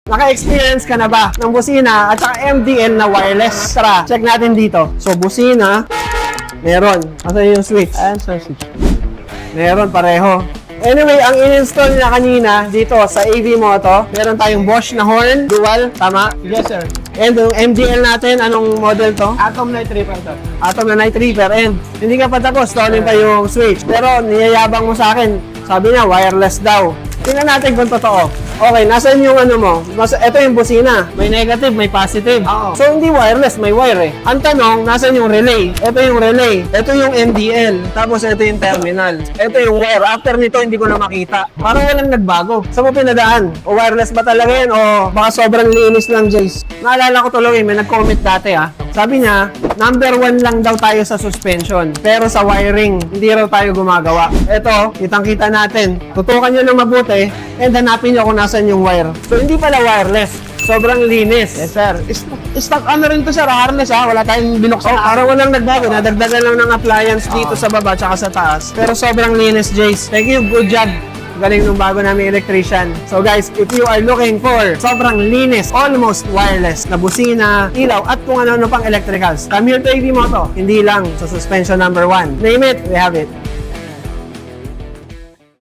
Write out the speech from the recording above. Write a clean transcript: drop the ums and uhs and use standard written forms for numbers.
Naka-experience ka na ba ng busina at saka MDL na wireless? Tara, check natin dito. So, busina, meron. Asan yung switch? Ayan, sir, switch. Meron, pareho. Anyway, ang in-install niya kanina dito sa AV Moto, meron tayong Bosch na horn, dual, tama? Yes, sir. And yung MDL natin, anong model to? Atom Night Reaper, sir. Atom na Night Reaper. And hindi ka pa tapos, tuloy pa yung switch. Pero niyayabang mo sa akin, sabi niya, wireless daw. Tingnan natin kung totoo. Okay, nasan yung ano mo? Ito yung busina. May negative, may positive. Oo. So, hindi wireless, may wire eh. Ang tanong, nasan yung relay? Ito yung relay. Ito yung MDL. Tapos, ito yung terminal. Ito yung wire. After nito, hindi ko na makita. Parang walang nagbago. Saan mo pinadaan? O wireless ba talaga yan? O baka sobrang linis lang, Jace? Naalala ko tuloy, may nag-comment dati ah. Sabi niya, number 1 lang daw tayo sa suspension. Pero sa wiring, hindi raw tayo gumagawa. Ito, kitang-kita natin. Tutukan nyo ng mabuti and hanapin nyo kung nasan yung wire. So, hindi pala wireless. Sobrang linis. Yes, sir. Stock ano rin to, sir. Harness, ha? Wala tayong binuksan. Parang walang nagbago. Nadagdagan lang ng appliance dito sa baba tsaka sa taas. Pero sobrang linis, Jace. Thank you. Good job. Galing nung bago namin electrician. So guys, if you are looking for sobrang linis, almost wireless na busina, ilaw, at kung ano-ano pang electricals, come here to AV Moto. Hindi lang sa suspension number 1. Name it, we have it.